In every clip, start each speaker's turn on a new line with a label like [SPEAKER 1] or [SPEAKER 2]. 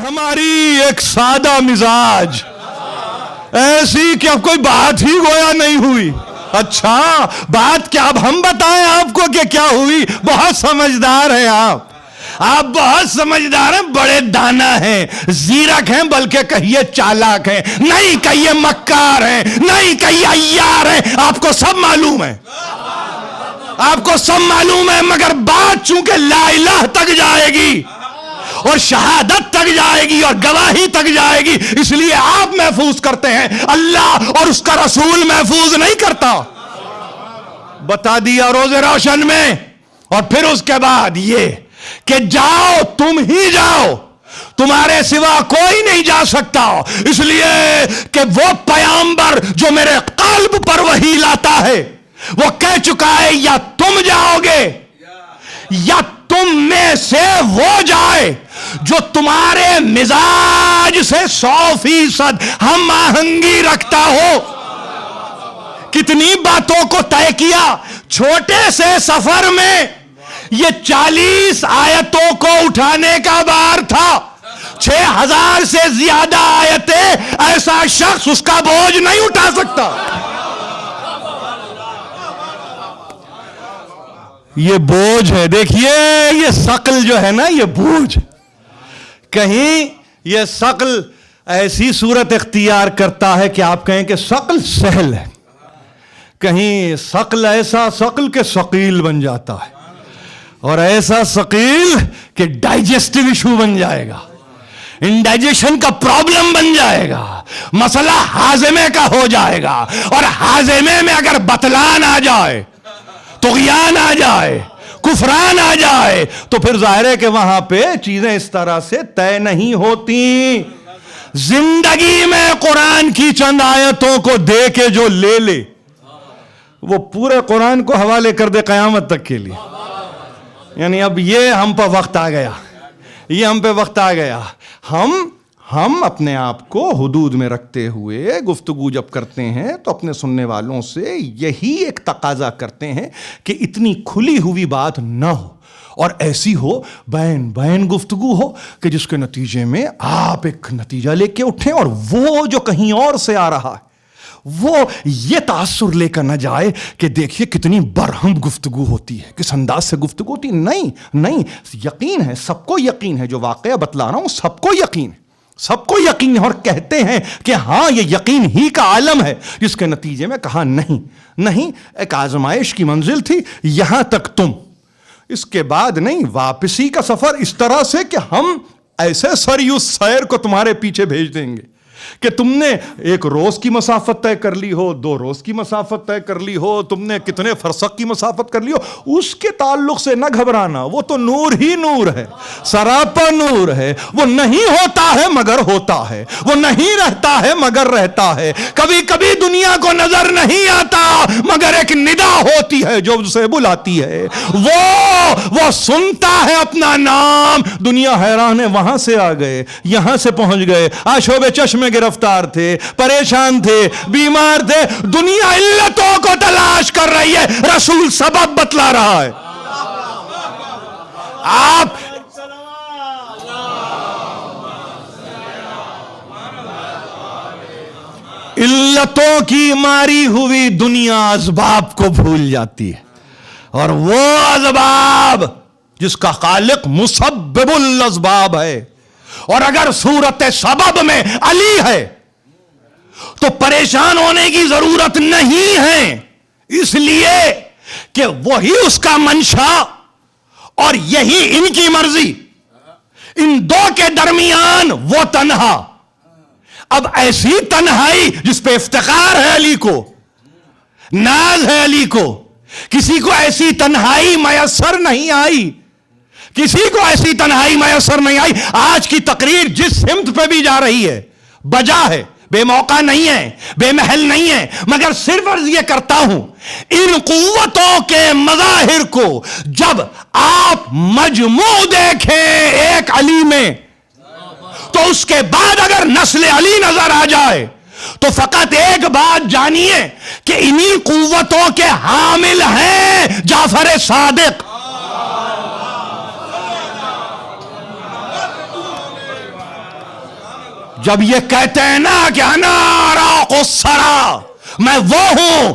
[SPEAKER 1] ہماری ایک سادہ مزاج ایسی کہ اب کوئی بات ہی گویا نہیں ہوئی. اچھا بات کیا اب ہم بتائیں آپ کو کہ کیا ہوئی؟ بہت سمجھدار ہیں آپ بہت سمجھدار ہیں، بڑے دانا ہیں، زیرک ہیں، بلکہ کہیے چالاک ہیں، نہیں کہیے مکار ہیں، نہیں کہیے عیار ہیں. آپ کو سب معلوم ہے، آپ کو سب معلوم ہے، مگر بات چونکہ لا الہ تک جائے گی اور شہادت تک جائے گی اور گواہی تک جائے گی، اس لیے آپ محفوظ کرتے ہیں، اللہ اور اس کا رسول محفوظ نہیں کرتا. بتا دیا روز روشن میں. اور پھر اس کے بعد یہ کہ جاؤ، تم ہی جاؤ، تمہارے سوا کوئی نہیں جا سکتا، اس لیے کہ وہ پیغمبر جو میرے قلب پر وحی لاتا ہے وہ کہہ چکا ہے یا تم جاؤ گے یا تم میں سے وہ جائے جو تمہارے مزاج سے 100% ہم آہنگی رکھتا ہو. کتنی باتوں کو طے کیا چھوٹے سے سفر میں. یہ 40 آیتوں کو اٹھانے کا بار تھا. 6000 سے زیادہ آیتیں ایسا شخص اس کا بوجھ نہیں اٹھا سکتا. یہ بوجھ ہے، دیکھیے یہ ثقل جو ہے نا، یہ بوجھ، کہیں یہ ثقل ایسی صورت اختیار کرتا ہے کہ آپ کہیں کہ ثقل سہل ہے، کہیں ثقل ایسا ثقل کہ ثقیل بن جاتا ہے، اور ایسا ثقیل کہ ڈائجسٹو ایشو بن جائے گا، انڈائجیشن کا پرابلم بن جائے گا، مسئلہ ہاضمے کا ہو جائے گا. اور ہاضمے میں اگر بطلان آ جائے، طغیان آ جائے، کفران آ جائے، تو پھر ظاہر ہے کہ وہاں پہ چیزیں اس طرح سے طے نہیں ہوتی. زندگی میں قرآن کی چند آیتوں کو دے کے جو لے لے وہ پورے قرآن کو حوالے کر دے قیامت تک کے لیے. یعنی اب یہ ہم پہ وقت آ گیا، یہ ہم پہ وقت آ گیا. ہم اپنے آپ کو حدود میں رکھتے ہوئے گفتگو جب کرتے ہیں تو اپنے سننے والوں سے یہی ایک تقاضا کرتے ہیں کہ اتنی کھلی ہوئی بات نہ ہو اور ایسی ہو بین گفتگو ہو کہ جس کے نتیجے میں آپ ایک نتیجہ لے کے اٹھیں اور وہ جو کہیں اور سے آ رہا ہے وہ یہ تاثر لے کر نہ جائے کہ دیکھیے کتنی برہم گفتگو ہوتی ہے، کس انداز سے گفتگو ہوتی ہے. نہیں، یقین ہے، سب کو یقین ہے، جو واقعہ بتلا رہا ہوں سب کو یقین ہے، سب کو یقین ہے، اور کہتے ہیں کہ ہاں یہ یقین ہی کا عالم ہے، جس کے نتیجے میں کہا نہیں ایک آزمائش کی منزل تھی، یہاں تک تم، اس کے بعد نہیں. واپسی کا سفر اس طرح سے کہ ہم ایسے سریوس سیر کو تمہارے پیچھے بھیج دیں گے کہ تم نے 1 روز کی مسافت طے کر لی ہو، 2 روز کی مسافت طے کر لی ہو، تم نے کتنے فرسخ کی مسافت کر لی ہو، اس کے تعلق سے نہ گھبرانا. وہ تو نور ہی نور ہے، سراپا نور ہے. وہ نہیں ہوتا ہے مگر ہوتا ہے، وہ نہیں رہتا ہے مگر رہتا ہے. کبھی کبھی دنیا کو نظر نہیں آتا مگر ایک ندا ہوتی ہے جو اسے بلاتی ہے. وہ سنتا ہے اپنا نام. دنیا حیران ہے، وہاں سے آ گئے، یہاں سے پہنچ گئے، آشوب چشم میں گرفتار تھے، پریشان تھے، بیمار تھے. دنیا علتوں کو تلاش کر رہی ہے، رسول سبب بتلا رہا ہے. آپ علتوں کی ماری ہوئی دنیا اسباب کو بھول جاتی ہے، اور وہ اسباب جس کا خالق مسبب الاسباب ہے. اور اگر صورت سبب میں علی ہے تو پریشان ہونے کی ضرورت نہیں ہے، اس لیے کہ وہی اس کا منشا اور یہی ان کی مرضی. ان دو کے درمیان وہ تنہا. اب ایسی تنہائی جس پہ افتخار ہے علی کو، ناز ہے علی کو، کسی کو ایسی تنہائی میسر نہیں آئی، کسی کو ایسی تنہائی میسر نہیں آئی. آج کی تقریر جس سمت پہ بھی جا رہی ہے بجا ہے، بے موقع نہیں ہے، بے محل نہیں ہے، مگر صرف عرض یہ کرتا ہوں ان قوتوں کے مظاہر کو جب آپ مجموع دیکھیں ایک علی میں، تو اس کے بعد اگر نسل علی نظر آ جائے تو فقط ایک بات جانیے کہ انہی قوتوں کے حامل ہیں جعفر صادق. جب یہ کہتے ہیں نا کہ انا راق الثری، میں وہ ہوں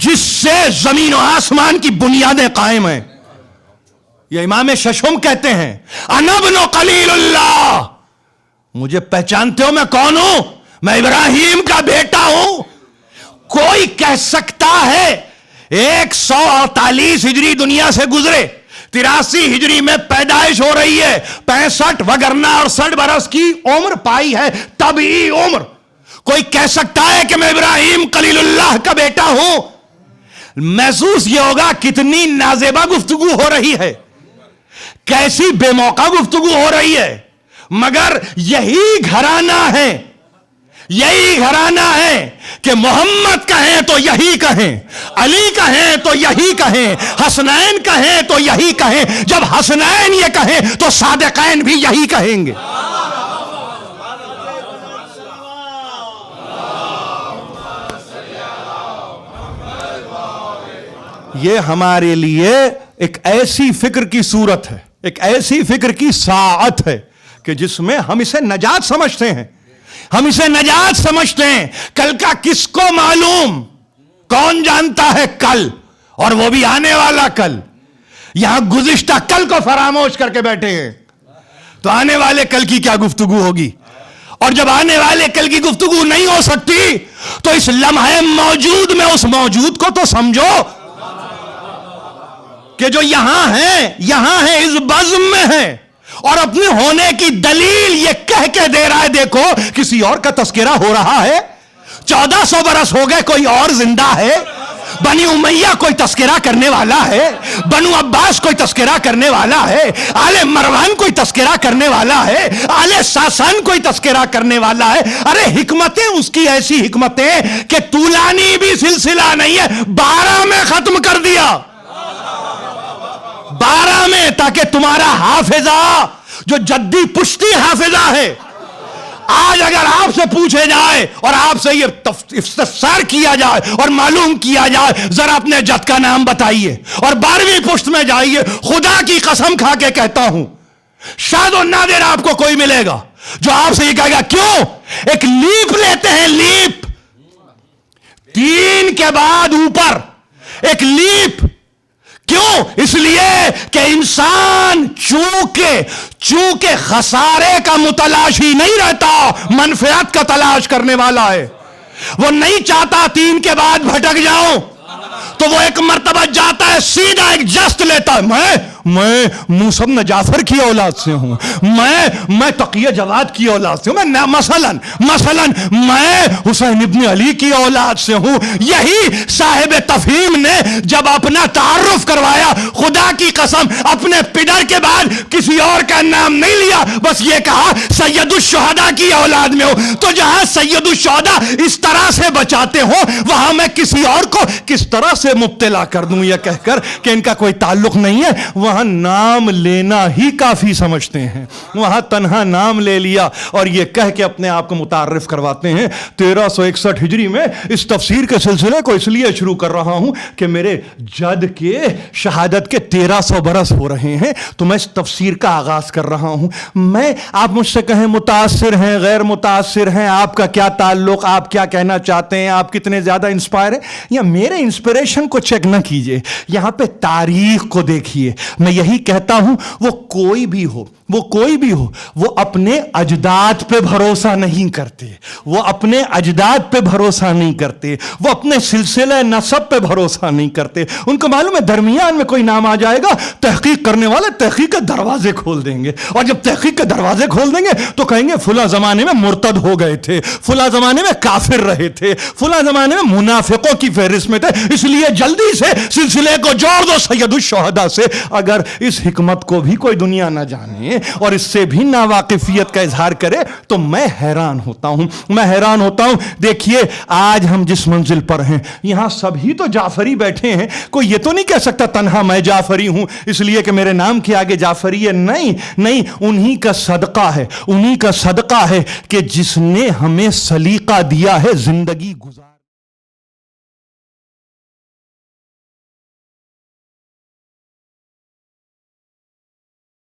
[SPEAKER 1] جس سے زمین و آسمان کی بنیادیں قائم ہیں. یہ امام ششم کہتے ہیں انا ابن خلیل اللہ، مجھے پہچانتے ہو میں کون ہوں؟ میں ابراہیم کا بیٹا ہوں. کوئی کہہ سکتا ہے 148 ہجری دنیا سے گزرے، 83 ہجری میں پیدائش ہو رہی ہے، 65 وگرنہ 68 برس کی عمر پائی ہے، طبعی عمر. کوئی کہہ سکتا ہے کہ میں ابراہیم خلیل اللہ کا بیٹا ہوں؟ محسوس یہ ہوگا کتنی نازیبہ گفتگو ہو رہی ہے، کیسی بے موقع گفتگو ہو رہی ہے. مگر یہی گھرانہ ہے، یہی گھرانہ ہے کہ محمد کہیں تو یہی کہیں، علی کہیں تو یہی کہیں، حسنین کہیں تو یہی کہیں. جب حسنین یہ کہیں تو صادقین بھی یہی کہیں گے. یہ ہمارے لیے ایک ایسی فکر کی صورت ہے، ایک ایسی فکر کی ساعت ہے کہ جس میں ہم اسے نجات سمجھتے ہیں، ہم اسے نجات سمجھتے ہیں. کل کا کس کو معلوم؟ کون جانتا ہے کل؟ اور وہ بھی آنے والا کل. یہاں گزشتہ کل کو فراموش کر کے بیٹھے ہیں، تو آنے والے کل کی کیا گفتگو ہوگی؟ اور جب آنے والے کل کی گفتگو نہیں ہو سکتی تو اس لمحے موجود میں اس موجود کو تو سمجھو کہ جو یہاں ہیں اس بزم میں ہیں، اور اپنے ہونے کی دلیل یہ کہہ کے دے رہا ہے دیکھو کسی اور کا تذکرہ ہو رہا ہے. 1400 برس ہو گئے، کوئی اور زندہ ہے. بنی امیہ کوئی تذکرہ کرنے والا ہے، بنو عباس کوئی تذکرہ کرنے والا ہے، آل مروان کوئی تذکرہ کرنے والا ہے، آل ساسان کوئی تذکرہ کرنے والا ہے. ارے حکمتیں اس کی ایسی حکمتیں کہ طولانی بھی سلسلہ نہیں ہے، 12 میں ختم کر دیا، 12 میں، تاکہ تمہارا حافظہ جو جدی پشتی حافظہ ہے، آج اگر آپ سے پوچھے جائے اور آپ سے یہ استفسار کیا جائے اور معلوم کیا جائے ذرا اپنے جد کا نام بتائیے اور 12ویں پشت میں جائیے، خدا کی قسم کھا کے کہتا ہوں شاید و نادر آپ کو کوئی ملے گا جو آپ سے یہ کہے گا کیوں ایک لیپ لیتے ہیں، لیپ 3 کے بعد اوپر ایک لیپ. کیوں؟ اس لیے کہ انسان چونکہ خسارے کا متلاشی نہیں رہتا، منفعت کا تلاش کرنے والا ہے. وہ نہیں چاہتا 3 کے بعد بھٹک جاؤں، تو وہ ایک مرتبہ جاتا ہے سیدھا ایک جست لیتا ہے. میں موسیٰ بن جعفر کی اولاد سے ہوں، میں تقی جواد کی اولاد سے ہوں، میں مثلا میں حسین ابن علی کی اولاد سے ہوں. یہی صاحب تفہیم نے جب اپنا تعارف کروایا، خدا کی قسم اپنے پدر کے بعد کسی اور کا نام نہیں لیا، بس یہ کہا سید الشہداء کی اولاد میں ہوں. تو جہاں سید الشہداء اس طرح سے بچاتے ہوں، وہاں میں کسی اور کو کس طرح سے مبتلا کر دوں یہ کہہ کر کہ ان کا کوئی تعلق نہیں ہے. وہاں نام لینا ہی کافی سمجھتے ہیں، وہاں تنہا نام لے لیا اور یہ کہہ کے اپنے آپ کو متعارف کرواتے ہیں. 1361 ہجری میں اس تفسیر کے سلسلے کو اس لیے شروع کر رہا ہوں کہ میرے جد کے شہادت کے 1300 برس ہو رہے ہیں، تو میں اس تفسیر کا آغاز کر رہا ہوں. میں آپ مجھ سے کہیں متاثر ہیں، غیر متاثر ہیں، آپ کا کیا تعلق، آپ کیا کہنا چاہتے ہیں، آپ کتنے زیادہ انسپائر ہیں، یا میرے انسپریشن کو چیک نہ کیجئے، یہاں پہ تاریخ کو دیکھیے. میں یہی کہتا ہوں وہ کوئی بھی ہو وہ اپنے اجداد پہ بھروسہ نہیں کرتے، وہ اپنے اجداد پہ بھروسہ نہیں کرتے، وہ اپنے سلسلہ نسب پہ بھروسہ نہیں کرتے. ان کو معلوم ہے درمیان میں کوئی نام آ جائے گا، تحقیق کرنے والے تحقیق کے دروازے کھول دیں گے، اور جب تحقیق کے دروازے کھول دیں گے تو کہیں گے فلاں زمانے میں مرتد ہو گئے تھے، فلاں زمانے میں کافر رہے تھے، فلاں زمانے میں منافقوں کی فہرست میں تھے، اس لیے جلدی سے سلسلے کو جوڑ دو سید الشہداء سے. اگر اس حکمت کو بھی کوئی دنیا نہ جانے اور اس سے بھی ناواقفیت کا اظہار کرے تو میں حیران ہوتا ہوں. دیکھیے آج ہم جس منزل پر ہیں یہاں سبھی تو جعفری بیٹھے ہیں، کوئی یہ تو نہیں کہہ سکتا تنہا میں جعفری ہوں اس لیے کہ میرے نام کے آگے جعفری ہے. نہیں، انہی کا صدقہ ہے کہ جس نے ہمیں سلیقہ دیا ہے زندگی گزار